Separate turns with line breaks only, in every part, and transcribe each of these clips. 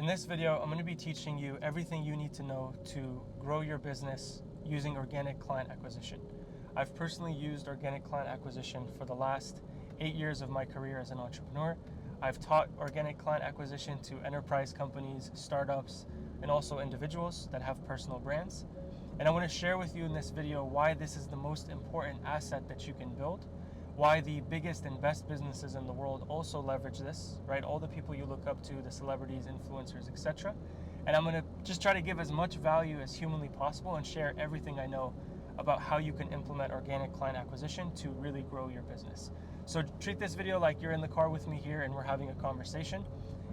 this video, I'm going to be teaching you everything you need to know to grow your business using organic client acquisition. I've personally used organic client acquisition for the last 8 years of my career as an entrepreneur. I've taught organic client acquisition to enterprise companies, startups, and also individuals that have personal brands. And I want to share with you in this video why this is the most important asset that you can build, why the biggest and best businesses in the world also leverage this, right? All the people you look up to, the celebrities, influencers, etc. And I'm going to just try to give as much value as humanly possible and share everything I know about how you can implement organic client acquisition to really grow your business. So treat this video like you're in the car with me here and we're having a conversation,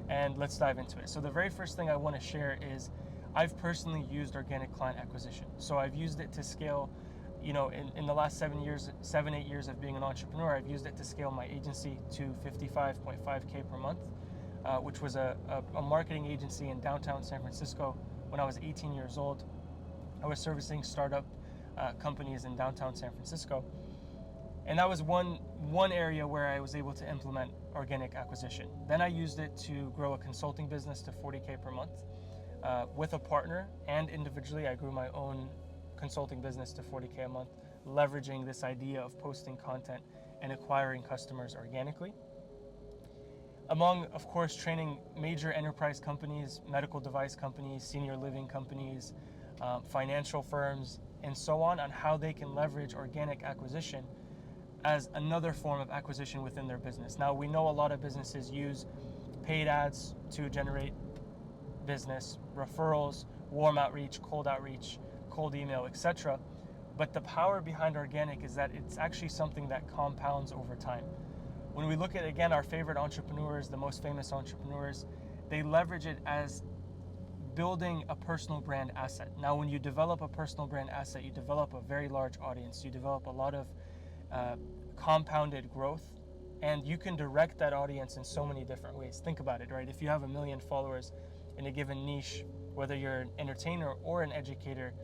and let's dive into it. So the very first thing I want to share is I've personally used organic client acquisition. So I've used it to scale, in the last 8 years of being an entrepreneur, I've used it to scale my agency to 55.5K per month, which was a marketing agency in downtown San Francisco. When I was 18 years old, I was servicing startup companies in downtown San Francisco. And that was one area where I was able to implement organic acquisition. Then I used it to grow a consulting business to 40K per month. With a partner and individually, I grew my own consulting business to 40K a month, leveraging this idea of posting content and acquiring customers organically. Among, of course, training major enterprise companies, medical device companies, senior living companies, financial firms, and so on how they can leverage organic acquisition as another form of acquisition within their business. Now, we know a lot of businesses use paid ads to generate business, referrals, warm outreach, cold email, etc. But the power behind organic is that it's actually something that compounds over time. When we look at, again, our favorite entrepreneurs, the most famous entrepreneurs, they leverage it as building a personal brand asset. Now, when you develop a personal brand asset, you develop a very large audience, you develop a lot of compounded growth, and you can direct that audience in so many different ways. Think about it, right? If you have 1 million followers in a given niche, whether you're an entertainer or an educator,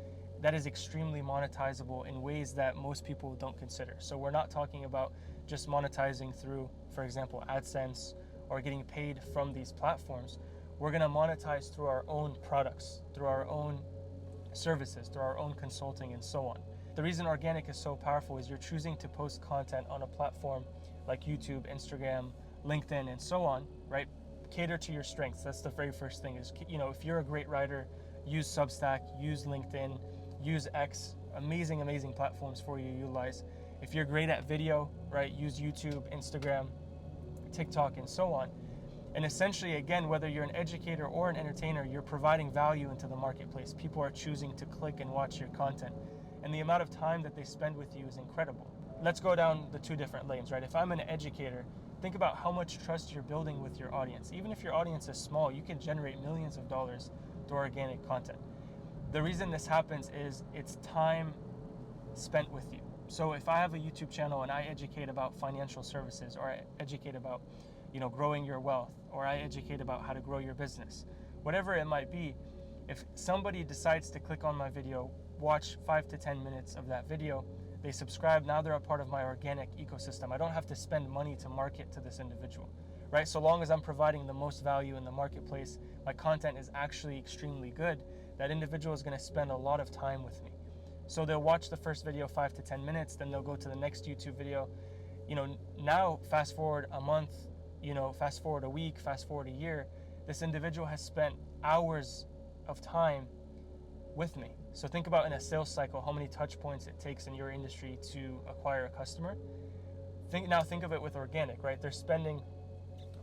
that is extremely monetizable in ways that most people don't consider. So we're not talking about just monetizing through, for example, AdSense or getting paid from these platforms. We're going to monetize through our own products, through our own services, through our own consulting, and so on. The reason organic is so powerful is you're choosing to post content on a platform like YouTube, Instagram, LinkedIn, and so on, right? Cater to your strengths. That's the very first thing is, if you're a great writer, use Substack, use LinkedIn, use X, amazing platforms for you to utilize. If you're great at video, right, use YouTube, Instagram, TikTok, and so on. And essentially, again, whether you're an educator or an entertainer, you're providing value into the marketplace. People are choosing to click and watch your content. And the amount of time that they spend with you is incredible. Let's go down the two different lanes, right? If I'm an educator, think about how much trust you're building with your audience. Even if your audience is small, you can generate millions of dollars through organic content. The reason this happens is it's time spent with you. So if I have a YouTube channel and I educate about financial services, or I educate about, growing your wealth, or I educate about how to grow your business, whatever it might be, if somebody decides to click on my video, watch 5 to 10 minutes of that video, they subscribe, now they're a part of my organic ecosystem. I don't have to spend money to market to this individual, right? So long as I'm providing the most value in the marketplace, my content is actually extremely good, that individual is going to spend a lot of time with me. So they'll watch the first video 5 to 10 minutes, then they'll go to the next YouTube video. Now fast forward a month, fast forward a week, fast forward a year, this individual has spent hours of time with me. So think about in a sales cycle, how many touch points it takes in your industry to acquire a customer. Think of it with organic, right? They're spending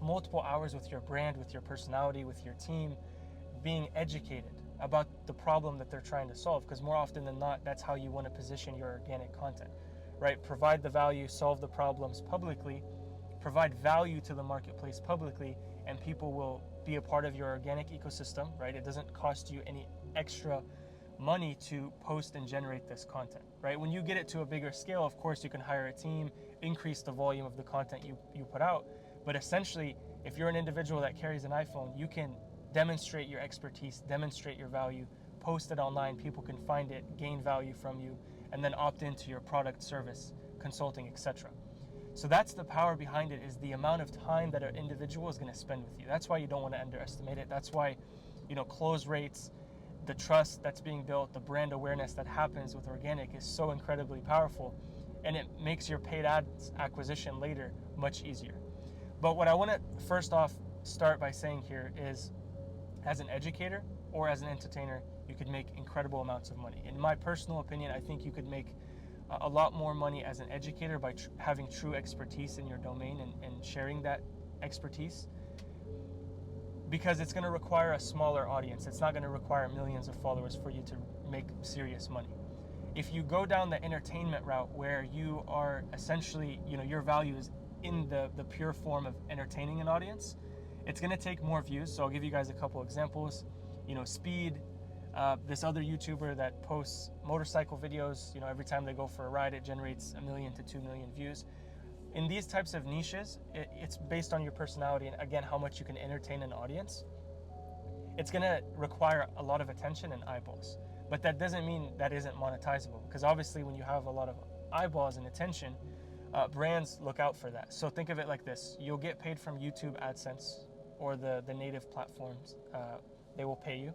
multiple hours with your brand, with your personality, with your team, being educated about the problem that they're trying to solve, because more often than not, that's how you want to position your organic content, right? Provide the value, solve the problems publicly, provide value to the marketplace publicly, and people will be a part of your organic ecosystem, right? It doesn't cost you any extra money to post and generate this content, right? When you get it to a bigger scale, of course, you can hire a team, increase the volume of the content you put out. But essentially, if you're an individual that carries an iPhone, you can demonstrate your expertise, demonstrate your value, post it online, people can find it, gain value from you, and then opt into your product, service, consulting, etc. So that's the power behind it, is the amount of time that an individual is going to spend with you. That's why you don't want to underestimate it. That's why, close rates, the trust that's being built, the brand awareness that happens with organic is so incredibly powerful, and it makes your paid ads acquisition later much easier. But what I want to first off start by saying here is, as an educator or as an entertainer, you could make incredible amounts of money. In my personal opinion, I think you could make a lot more money as an educator by having true expertise in your domain and sharing that expertise, because it's going to require a smaller audience. It's not going to require millions of followers for you to make serious money. If you go down the entertainment route, where you are essentially, your value is in the pure form of entertaining an audience, it's going to take more views. So I'll give you guys a couple examples. Speed, this other YouTuber that posts motorcycle videos, every time they go for a ride, it generates 1 million to 2 million views. In these types of niches, it's based on your personality and, again, how much you can entertain an audience. It's going to require a lot of attention and eyeballs. But that doesn't mean that isn't monetizable, because obviously when you have a lot of eyeballs and attention, brands look out for that. So think of it like this. You'll get paid from YouTube AdSense or the native platforms. They will pay you.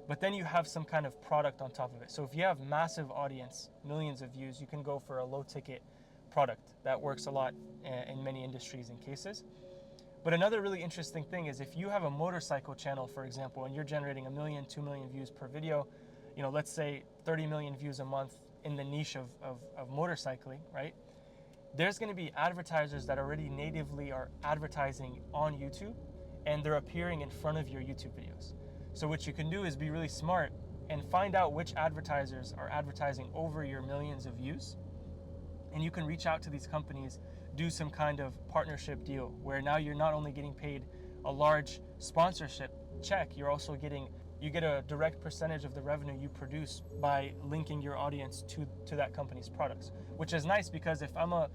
But then you have some kind of product on top of it. So if you have massive audience, millions of views, you can go for a low ticket product that works a lot in many industries and cases. But another really interesting thing is, if you have a motorcycle channel, for example, and you're generating 1 million, 2 million views per video, let's say 30 million views a month in the niche of motorcycling, right? There's going to be advertisers that already natively are advertising on YouTube, and they're appearing in front of your YouTube videos. So what you can do is be really smart and find out which advertisers are advertising over your millions of views. And you can reach out to these companies, do some kind of partnership deal where now you're not only getting paid a large sponsorship check, you get a direct percentage of the revenue you produce by linking your audience to that company's products, which is nice, because if I'm a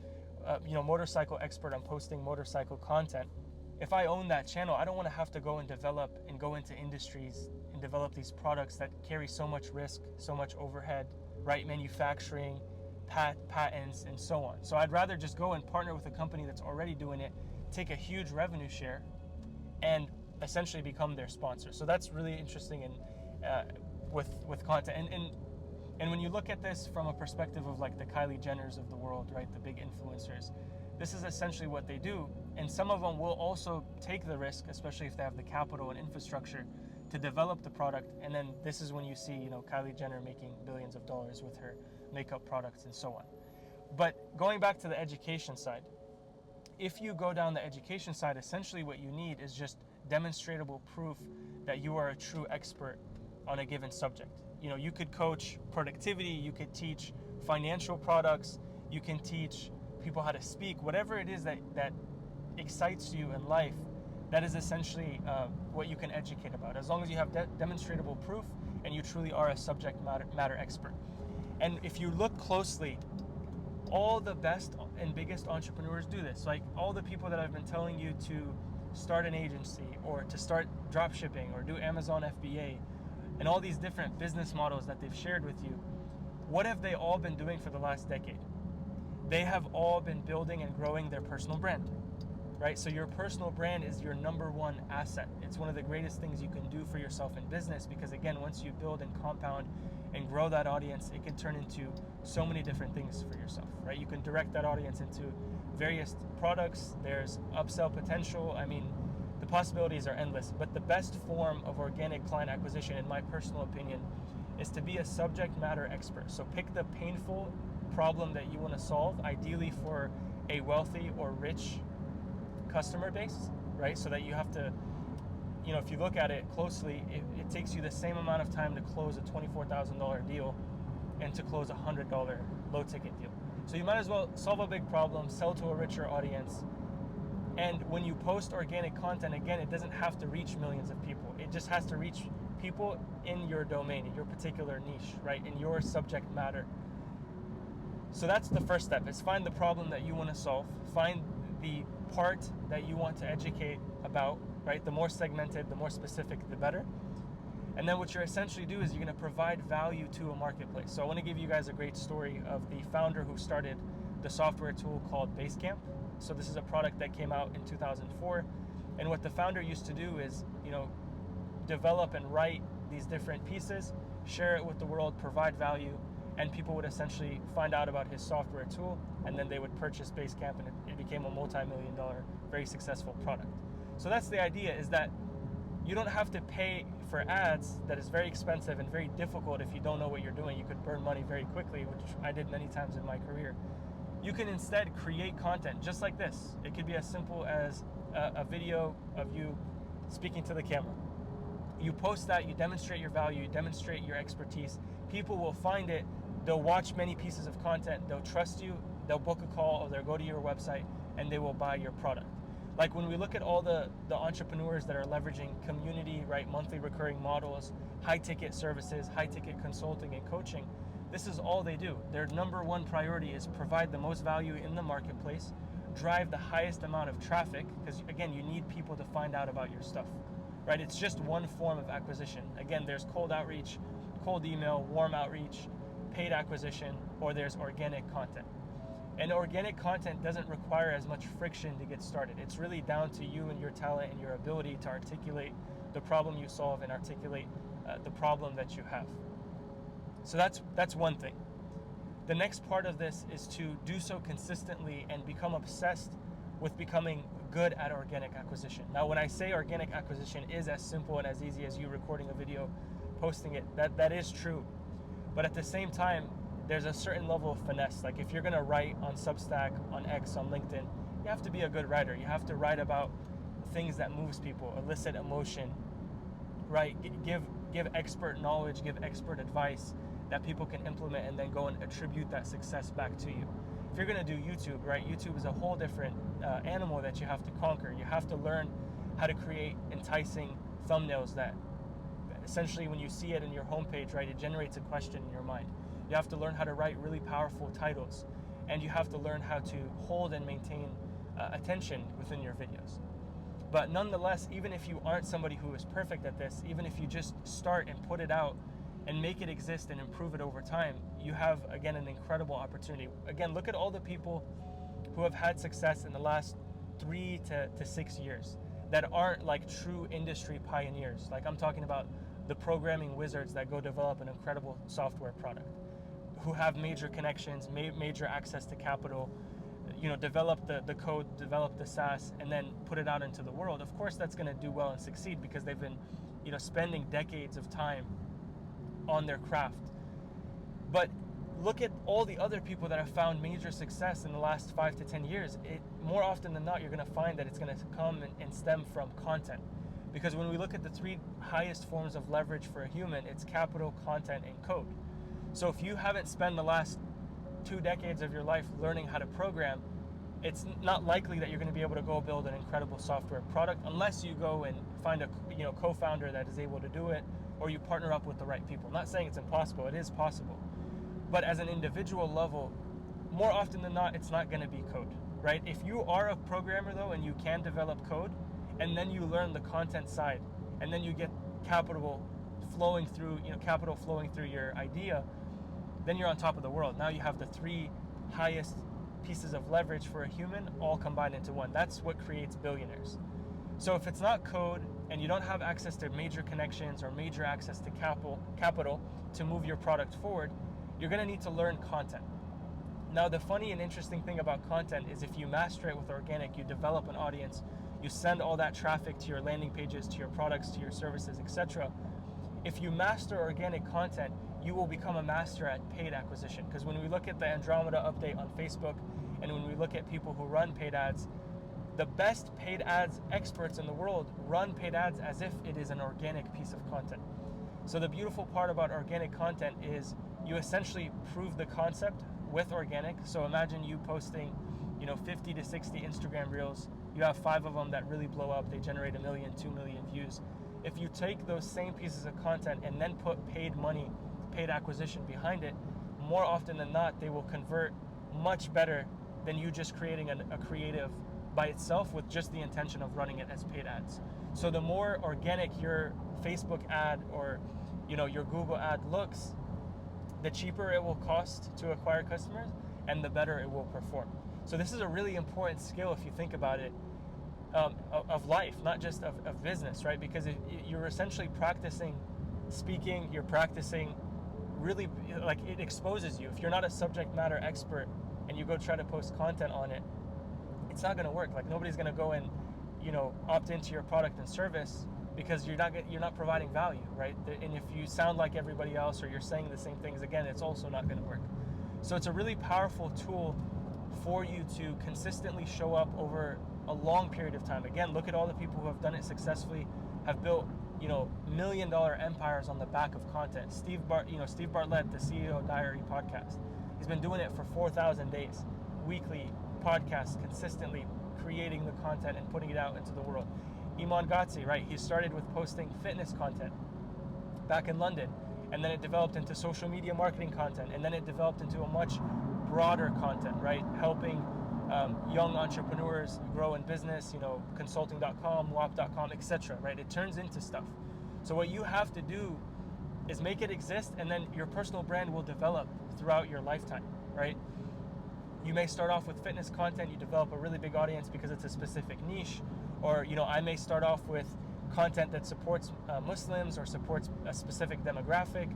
motorcycle expert, I'm posting motorcycle content. If I own that channel, I don't want to have to go and develop and go into industries and develop these products that carry so much risk, so much overhead, right? Manufacturing, patents, and so on. So I'd rather just go and partner with a company that's already doing it, take a huge revenue share, and essentially become their sponsor. So that's really interesting with content. And when you look at this from a perspective of like the Kylie Jenners of the world, right? The big influencers, this is essentially what they do. And some of them will also take the risk, especially if they have the capital and infrastructure to develop the product. And then this is when you see, Kylie Jenner making billions of dollars with her makeup products and so on. But going back to the education side, if you go down the education side, essentially what you need is just demonstrable proof that you are a true expert on a given subject. You could coach productivity, you could teach financial products, you can teach people how to speak, whatever it is that excites you in life. That is essentially what you can educate about, as long as you have demonstrable proof and you truly are a subject matter expert. And if you look closely, all the best and biggest entrepreneurs do this. Like all the people that I've been telling you to start an agency or to start drop shipping or do Amazon FBA and all these different business models that they've shared with you, what have they all been doing for the last decade? They have all been building and growing their personal brand, right? So your personal brand is your number one asset. It's one of the greatest things you can do for yourself in business, because again, once you build and compound and grow that audience, it can turn into so many different things for yourself, right? You can direct that audience into various products. There's upsell potential. I mean, the possibilities are endless. But the best form of organic client acquisition, in my personal opinion, is to be a subject matter expert. So pick the painful problem that you want to solve, ideally for a wealthy or rich customer base, right? So that you have to, if you look at it closely, it takes you the same amount of time to close a $24,000 deal and to close a $100 low ticket deal. So you might as well solve a big problem, sell to a richer audience. And when you post organic content, again, it doesn't have to reach millions of people. It just has to reach people in your domain, in your particular niche, right? In your subject matter. So that's the first step, is find the problem that you want to solve. Find the part that you want to educate about, right? The more segmented, the more specific, the better. And then what you're essentially do is you're going to provide value to a marketplace. So I want to give you guys a great story of the founder who started the software tool called Basecamp. So this is a product that came out in 2004. And what the founder used to do is, develop and write these different pieces, share it with the world, provide value, and people would essentially find out about his software tool, and then they would purchase Basecamp, and it became a multi-million-dollar, very successful product. So that's the idea, is that you don't have to pay for ads that is very expensive and very difficult if you don't know what you're doing. You could burn money very quickly, which I did many times in my career. You can instead create content just like this. It could be as simple as a video of you speaking to the camera. You post that, you demonstrate your value, you demonstrate your expertise. People will find it, they'll watch many pieces of content, they'll trust you, they'll book a call, or they'll go to your website and they will buy your product. Like when we look at all the entrepreneurs that are leveraging community, right, monthly recurring models, high ticket services, high ticket consulting and coaching, this is all they do. Their number one priority is provide the most value in the marketplace, drive the highest amount of traffic, because again, you need people to find out about your stuff, right? It's just one form of acquisition. Again, there's cold outreach, cold email, warm outreach, paid acquisition, or there's organic content. And organic content doesn't require as much friction to get started. It's really down to you and your talent and your ability to articulate the problem you solve and articulate the problem that you have. So that's one thing. The next part of this is to do so consistently and become obsessed with becoming good at organic acquisition. Now, when I say organic acquisition is as simple and as easy as you recording a video, posting it, that is true. But at the same time, there's a certain level of finesse. Like if you're gonna write on Substack, on X, on LinkedIn, you have to be a good writer. You have to write about things that moves people, elicit emotion, right? Give expert knowledge, give expert advice that people can implement and then go and attribute that success back to you. If you're gonna do YouTube, right? YouTube is a whole different animal that you have to conquer. You have to learn how to create enticing thumbnails that essentially when you see it in your homepage, right, it generates a question in your mind. You have to learn how to write really powerful titles, and you have to learn how to hold and maintain attention within your videos. But nonetheless, even if you aren't somebody who is perfect at this, even if you just start and put it out and make it exist and improve it over time, you have, again, an incredible opportunity. Again, look at all the people who have had success in the last 3 to 6 years that aren't like true industry pioneers. Like I'm talking about the programming wizards that go develop an incredible software product, who have major connections, major access to capital, develop the code, develop the SaaS, and then put it out into the world. Of course, that's going to do well and succeed because they've been, spending decades of time on their craft. But look at all the other people that have found major success in the last 5 to 10 years. More often than not, you're going to find that it's going to come and stem from content. Because when we look at the 3 highest forms of leverage for a human, it's capital, content, and code. So if you haven't spent the last 2 decades of your life learning how to program, it's not likely that you're going to be able to go build an incredible software product unless you go and find a co-founder that is able to do it, or you partner up with the right people. I'm not saying it's impossible, it is possible. But as an individual level, more often than not, it's not going to be code, right? If you are a programmer though, and you can develop code, and then you learn the content side, and then you get capital flowing through your idea, then you're on top of the world. Now you have the 3 highest pieces of leverage for a human all combined into one. That's what creates billionaires. So if it's not code and you don't have access to major connections or major access to capital to move your product forward, you're going to need to learn content. Now, the funny and interesting thing about content is if you master it with organic, you develop an audience, you send all that traffic to your landing pages, to your products, to your services, etc. If you master organic content, you will become a master at paid acquisition. Because when we look at the Andromeda update on Facebook, and when we look at people who run paid ads, the best paid ads experts in the world run paid ads as if it is an organic piece of content. So the beautiful part about organic content is you essentially prove the concept with organic. So imagine you posting, 50 to 60 Instagram reels. You have 5 of them that really blow up. They generate 1 million, 2 million views. If you take those same pieces of content and then put paid money, paid acquisition behind it, more often than not, they will convert much better than you just creating a creative by itself with just the intention of running it as paid ads. So the more organic your Facebook ad or your Google ad looks, the cheaper it will cost to acquire customers, and the better it will perform. So this is a really important skill if you think about it, of life, not just of business, right? Because you're essentially practicing speaking, you're practicing really, like, it exposes you. If you're not a subject matter expert and you go try to post content on it, it's not going to work. Like, nobody's going to go and, opt into your product and service because you're not providing value, right? And if you sound like everybody else or you're saying the same things again, it's also not going to work. So it's a really powerful tool for you to consistently show up over a long period of time. Again, look at all the people who have done it successfully, have built, $1 million empires on the back of content. Steve Bartlett, the CEO Diary podcast, he's been doing it for 4,000 days, weekly podcasts, consistently creating the content and putting it out into the world. Iman Ghatzi, right? He started with posting fitness content back in London, and then it developed into social media marketing content, and then it developed into a much broader content, right? Helping young entrepreneurs grow in business, consulting.com, WAP.com, etc., right? It turns into stuff. So what you have to do is make it exist, and then your personal brand will develop throughout your lifetime, right? You may start off with fitness content, you develop a really big audience because it's a specific niche, or, I may start off with content that supports Muslims or supports a specific demographic,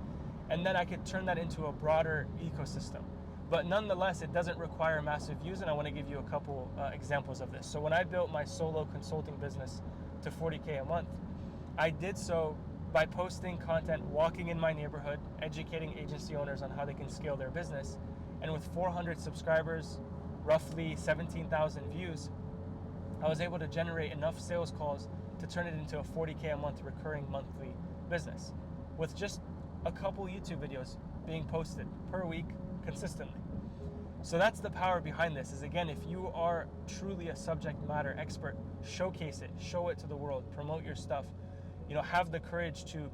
and then I could turn that into a broader ecosystem. But nonetheless, it doesn't require massive views, and I want to give you a couple examples of this. So when I built my solo consulting business to 40K a month, I did so by posting content, walking in my neighborhood, educating agency owners on how they can scale their business. And with 400 subscribers, roughly 17,000 views, I was able to generate enough sales calls to turn it into a 40K a month recurring monthly business with just a couple YouTube videos being posted per week consistently. So that's the power behind this, is, again, if you are truly a subject matter expert, showcase it, show it to the world, promote your stuff, have the courage to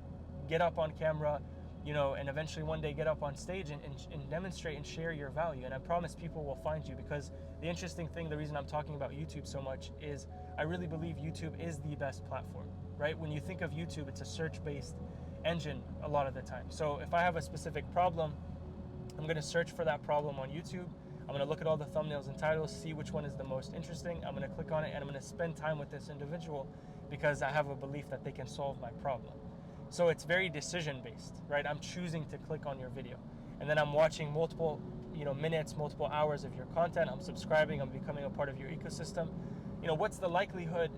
get up on camera, and eventually one day get up on stage and demonstrate and share your value. And I promise people will find you, because the interesting thing, the reason I'm talking about YouTube so much, is I really believe YouTube is the best platform, right? When you think of YouTube, it's a search-based engine a lot of the time. So if I have a specific problem, I'm going to search for that problem on YouTube. I'm going to look at all the thumbnails and titles, see which one is the most interesting. I'm going to click on it, and I'm going to spend time with this individual because I have a belief that they can solve my problem. So it's very decision-based, right? I'm choosing to click on your video, and then I'm watching multiple, minutes, multiple hours of your content. I'm subscribing. I'm becoming a part of your ecosystem. What's the likelihood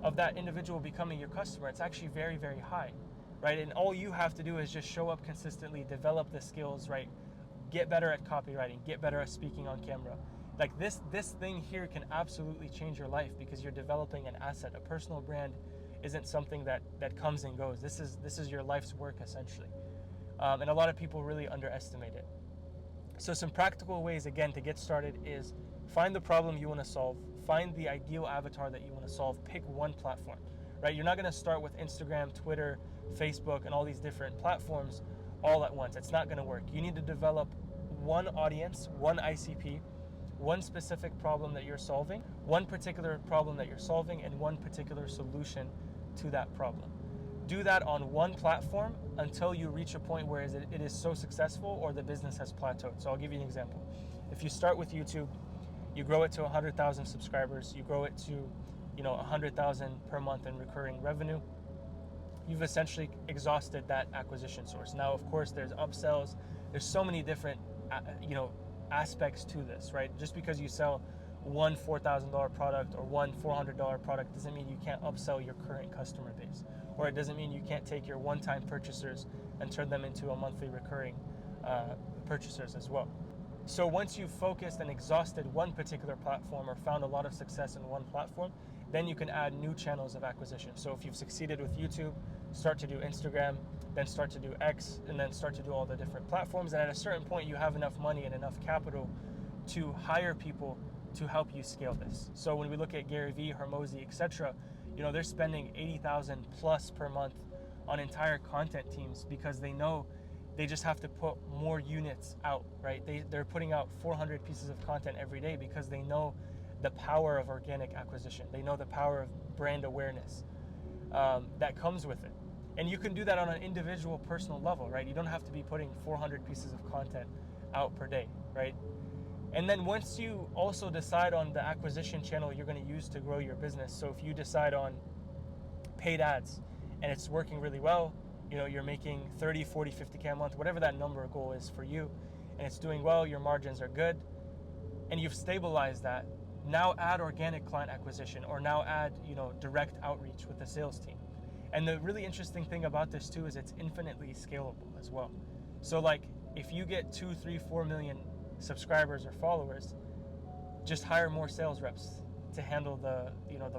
of that individual becoming your customer? It's actually very, very high, right? And all you have to do is just show up consistently, develop the skills, right? Get better at copywriting, get better at speaking on camera. Like this thing here can absolutely change your life, because you're developing an asset. A personal brand isn't something that comes and goes. This is your life's work, essentially. And a lot of people really underestimate it. So some practical ways, again, to get started is find the problem you want to solve, find the ideal avatar that you want to solve, pick one platform, right? You're not going to start with Instagram, Twitter, Facebook, and all these different platforms all at once. It's not going to work. You need to develop one audience, one ICP, one specific problem that you're solving, one particular problem that you're solving, and one particular solution to that problem. Do that on one platform until you reach a point where it is so successful or the business has plateaued. So I'll give you an example. If you start with YouTube, you grow it to 100,000 subscribers, you grow it to 100,000 per month in recurring revenue, you've essentially exhausted that acquisition source. Now, of course, there's upsells. There's so many different, aspects to this, right? Just because you sell one $4,000 product or one $400 product doesn't mean you can't upsell your current customer base, or it doesn't mean you can't take your one-time purchasers and turn them into a monthly recurring purchasers as well. So once you've focused and exhausted one particular platform or found a lot of success in one platform, then you can add new channels of acquisition. So if you've succeeded with YouTube, start to do Instagram, then start to do X, and then start to do all the different platforms. And at a certain point, you have enough money and enough capital to hire people to help you scale this. So when we look at Gary Vee, Hormozi, etc., they're spending $80,000 plus per month on entire content teams because they know they just have to put more units out, right? They're putting out 400 pieces of content every day because they know the power of organic acquisition. They know the power of brand awareness that comes with it. And you can do that on an individual personal level, right? You don't have to be putting 400 pieces of content out per day, right? And then once you also decide on the acquisition channel you're going to use to grow your business, so if you decide on paid ads and it's working really well, you're making 30, 40, 50K a month, whatever that number goal is for you, and it's doing well, your margins are good, and you've stabilized that, now add organic client acquisition, or now add, direct outreach with the sales team. And the really interesting thing about this too is it's infinitely scalable as well. So like if you get 2, 3, 4 million subscribers or followers, just hire more sales reps to handle the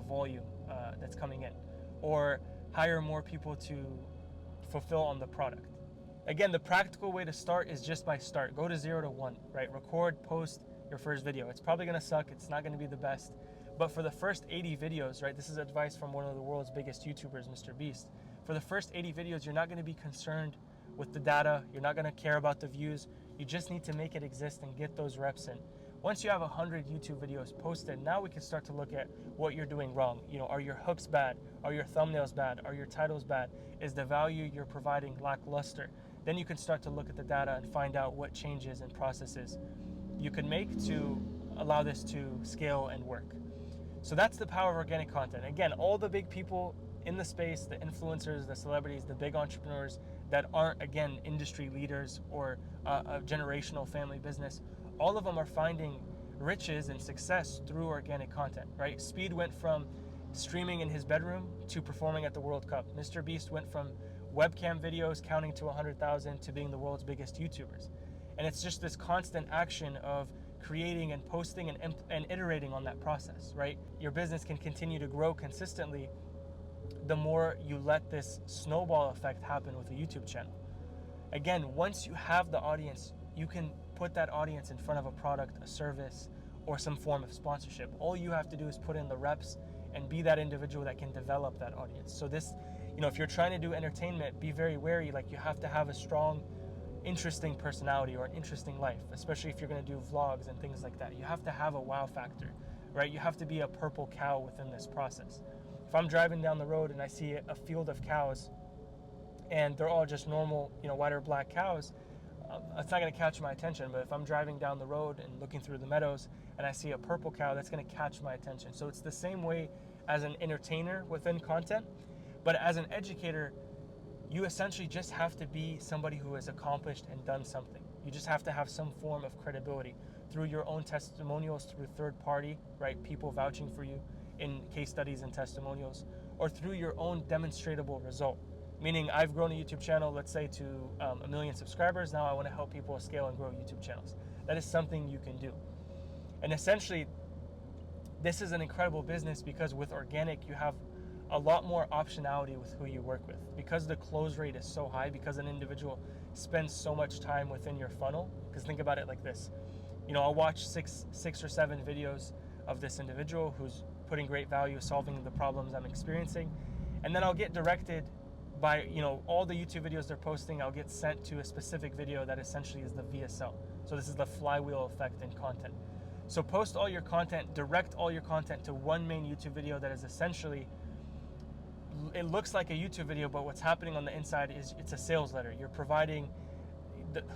volume that's coming in, or hire more people to fulfill on the product. Again, the practical way to start is just by start. Go to 0 to 1, right? Record, post your first video. It's probably gonna suck. It's not gonna be the best. But for the first 80 videos, right? This is advice from one of the world's biggest YouTubers, Mr. Beast. For the first 80 videos, you're not gonna be concerned with the data. You're not gonna care about the views. You just need to make it exist and get those reps in. Once you have 100 YouTube videos posted, now we can start to look at what you're doing wrong. Are your hooks bad? Are your thumbnails bad? Are your titles bad? Is the value you're providing lackluster? Then you can start to look at the data and find out what changes and processes you can make to allow this to scale and work. So that's the power of organic content. Again, all the big people in the space, the influencers, the celebrities, the big entrepreneurs that aren't, again, industry leaders or a generational family business, all of them are finding riches and success through organic content, right? Speed went from streaming in his bedroom to performing at the World Cup. Mr. Beast went from webcam videos counting to 100,000 to being the world's biggest YouTubers. And it's just this constant action of creating and posting and iterating on that process, right? Your business can continue to grow consistently the more you let this snowball effect happen with a YouTube channel. Again, once you have the audience, you can put that audience in front of a product, a service, or some form of sponsorship. All you have to do is put in the reps and be that individual that can develop that audience. So this, if you're trying to do entertainment, be very wary. Like, you have to have a strong, interesting personality or an interesting life, especially if you're going to do vlogs and things like that. You have to have a wow factor, right? You have to be a purple cow within this process. If I'm driving down the road and I see a field of cows and they're all just normal, white or black cows, it's not going to catch my attention. But if I'm driving down the road and looking through the meadows and I see a purple cow, that's going to catch my attention. So it's the same way as an entertainer within content. But as an educator, you essentially just have to be somebody who has accomplished and done something. You just have to have some form of credibility through your own testimonials, through third party, right? People vouching for you in case studies and testimonials, or through your own demonstratable result. Meaning, I've grown a YouTube channel, let's say, to 1 million subscribers. Now I want to help people scale and grow YouTube channels. That is something you can do. And essentially, this is an incredible business because with organic, you have a lot more optionality with who you work with. Because the close rate is so high, because an individual spends so much time within your funnel. Because think about it like this. I'll watch six or seven videos of this individual who's putting great value, solving the problems I'm experiencing. And then I'll get directed by, all the YouTube videos they're posting, I'll get sent to a specific video that essentially is the VSL. So this is the flywheel effect in content. So post all your content, direct all your content to one main YouTube video that is essentially, it looks like a YouTube video, but what's happening on the inside is it's a sales letter. You're providing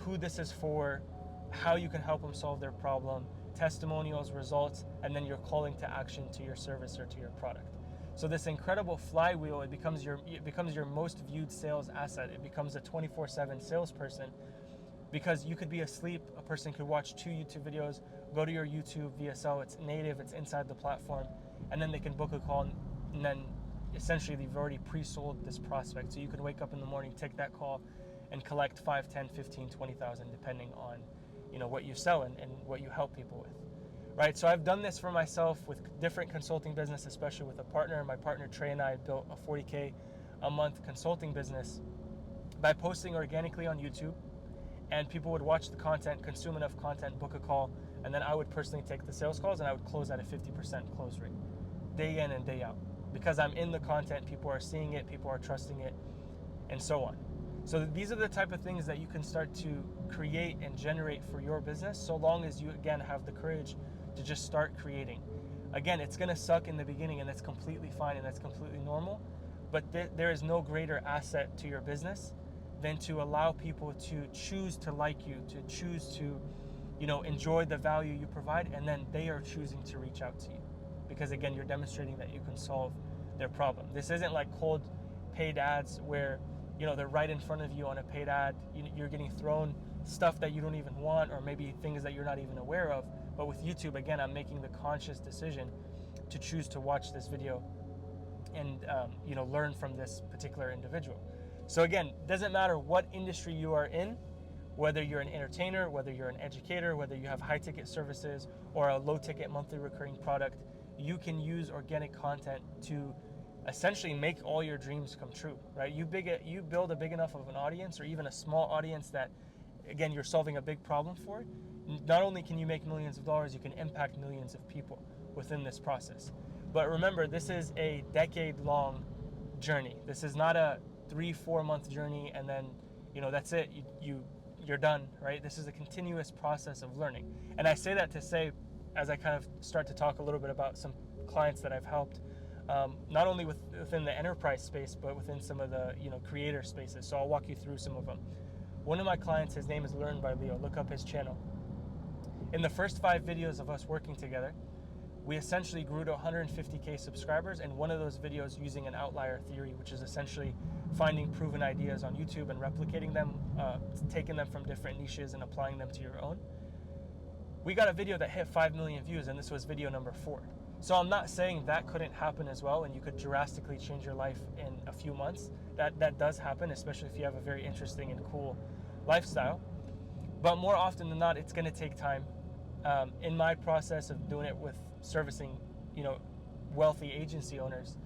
who this is for, how you can help them solve their problem, testimonials, results, and then you're calling to action to your service or to your product. So this incredible flywheel, it becomes your most viewed sales asset. It becomes a 24/7 salesperson, because you could be asleep, a person could watch 2 YouTube videos, go to your YouTube VSL, it's native, it's inside the platform, and then they can book a call, and then essentially they've already pre-sold this prospect. So you can wake up in the morning, take that call, and collect 5, 10, 15, 20,000, depending on what you sell and what you help people with. Right, so I've done this for myself with different consulting business, especially with a partner. My partner Trey and I built a 40K a month consulting business by posting organically on YouTube, and people would watch the content, consume enough content, book a call, and then I would personally take the sales calls and I would close at a 50% close rate, day in and day out. Because I'm in the content, people are seeing it, people are trusting it, and so on. So these are the type of things that you can start to create and generate for your business, so long as you, again, have the courage to just start creating. Again, it's going to suck in the beginning, and that's completely fine and that's completely normal, but there is no greater asset to your business than to allow people to choose to like you, to choose to enjoy the value you provide, and then they are choosing to reach out to you because, again, you're demonstrating that you can solve their problem. This isn't like cold paid ads where they're right in front of you on a paid ad. You're getting thrown stuff that you don't even want, or maybe things that you're not even aware of. But with YouTube, again, I'm making the conscious decision to choose to watch this video and learn from this particular individual. So again, doesn't matter what industry you are in, whether you're an entertainer, whether you're an educator, whether you have high ticket services or a low ticket monthly recurring product, you can use organic content to essentially make all your dreams come true, right? You build a big enough of an audience, or even a small audience that, again, you're solving a big problem for. Not only can you make millions of dollars, you can impact millions of people within this process. But remember, this is a decade-long journey. This is not a 3-4 month journey and then that's it. You're done, right? This is a continuous process of learning. And I say that to say, as I kind of start to talk a little bit about some clients that I've helped, not only within the enterprise space, but within some of the creator spaces. So I'll walk you through some of them. One of my clients, his name is Learn by Leo. Look up his channel. In the first 5 videos of us working together, we essentially grew to 150K subscribers, and one of those videos using an outlier theory, which is essentially finding proven ideas on YouTube and replicating them, taking them from different niches and applying them to your own. We got a video that hit 5 million views, and this was video number 4. So I'm not saying that couldn't happen as well, and you could drastically change your life in a few months. That does happen, especially if you have a very interesting and cool lifestyle. But more often than not, it's going to take time. In my process of doing it with servicing, wealthy agency owners,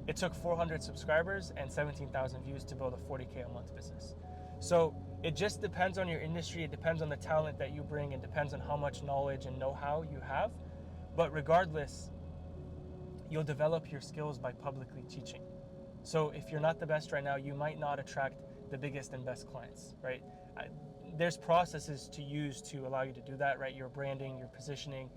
it took 400 subscribers and 17,000 views to build a 40K a month business. So it just depends on your industry. It depends on the talent that you bring, and depends on how much knowledge and know-how you have. But regardless, you'll develop your skills by publicly teaching. So if you're not the best right now, you might not attract the biggest and best clients, right? There's processes to use to allow you to do that, right? Your branding, your positioning,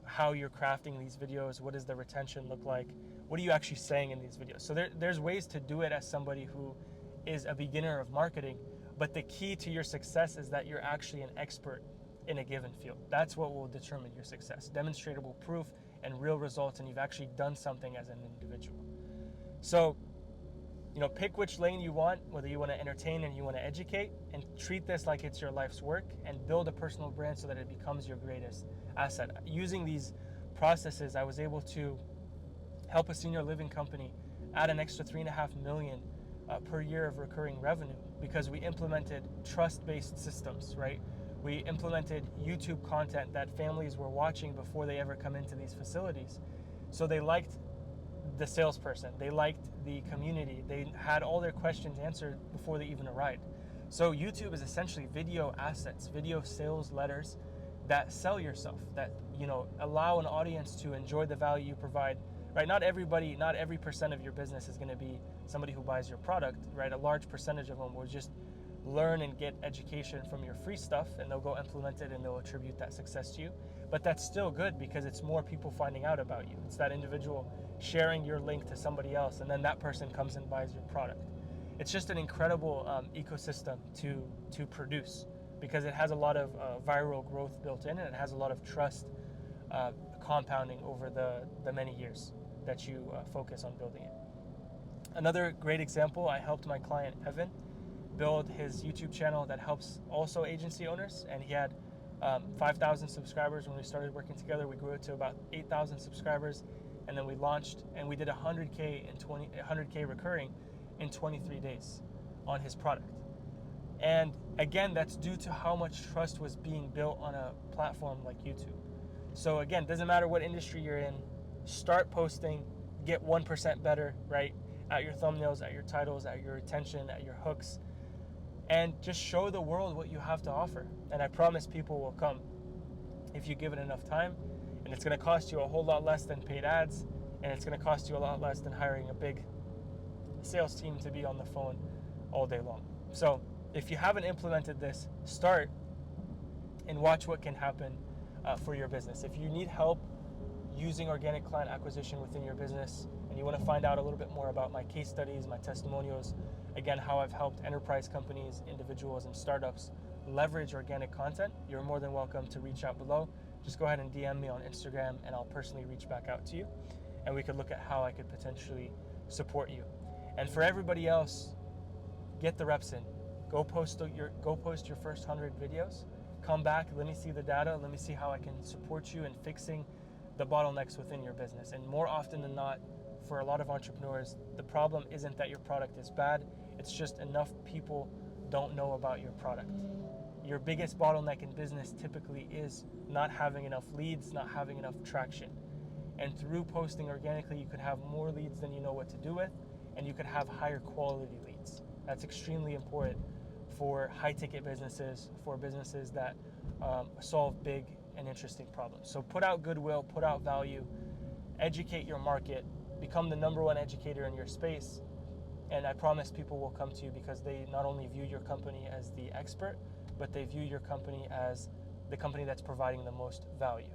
how you're crafting these videos, what does the retention look like? What are you actually saying in these videos? So there's ways to do it as somebody who is a beginner of marketing, but the key to your success is that you're actually an expert in a given field. That's what will determine your success. Demonstrable proof and real results, and you've actually done something as an individual. So, pick which lane you want, whether you want to entertain and you want to educate, and treat this like it's your life's work, and build a personal brand so that it becomes your greatest asset. Using these processes, I was able to help a senior living company add an extra $3.5 million per year of recurring revenue because we implemented trust-based systems, right? We implemented YouTube content that families were watching before they ever come into these facilities. So they liked the salesperson, they liked the community, they had all their questions answered before they even arrived. So YouTube is essentially video assets, video sales letters that sell yourself, that allow an audience to enjoy the value you provide. Right? Not every percent of your business is going to be somebody who buys your product, right? A large percentage of them will just learn and get education from your free stuff, and they'll go implement it and they'll attribute that success to you. But that's still good because it's more people finding out about you. It's that individual sharing your link to somebody else, and then that person comes and buys your product. It's just an incredible ecosystem to produce because it has a lot of viral growth built in, and it has a lot of trust compounding over the many years that you focus on building it. Another great example, I helped my client Evan build his YouTube channel that helps also agency owners, and he had 5,000 subscribers when we started working together. We grew it to about 8,000 subscribers, and then we launched, and we did 100K recurring in 23 days on his product. And again, that's due to how much trust was being built on a platform like YouTube. So again, doesn't matter what industry you're in, start posting, get 1% better, right? At your thumbnails, at your titles, at your retention, at your hooks, and just show the world what you have to offer. And I promise people will come if you give it enough time. And it's going to cost you a whole lot less than paid ads, and it's going to cost you a lot less than hiring a big sales team to be on the phone all day long. So if you haven't implemented this, start and watch what can happen for your business. If you need help using organic client acquisition within your business, and you want to find out a little bit more about my case studies, my testimonials, again, how I've helped enterprise companies, individuals, and startups leverage organic content, you're more than welcome to reach out below. Just go ahead and DM me on Instagram and I'll personally reach back out to you and we could look at how I could potentially support you. And for everybody else, get the reps in. Go post your first 100 videos. Come back, let me see the data, let me see how I can support you in fixing the bottlenecks within your business. And more often than not, for a lot of entrepreneurs, the problem isn't that your product is bad, it's just enough people don't know about your product. Your biggest bottleneck in business typically is not having enough leads, not having enough traction. And through posting organically, you could have more leads than you know what to do with, and you could have higher quality leads. That's extremely important for high ticket businesses, for businesses that solve big and interesting problems. So put out goodwill, put out value, educate your market, become the #1 educator in your space, and I promise people will come to you because they not only view your company as the expert, but they view your company as the company that's providing the most value.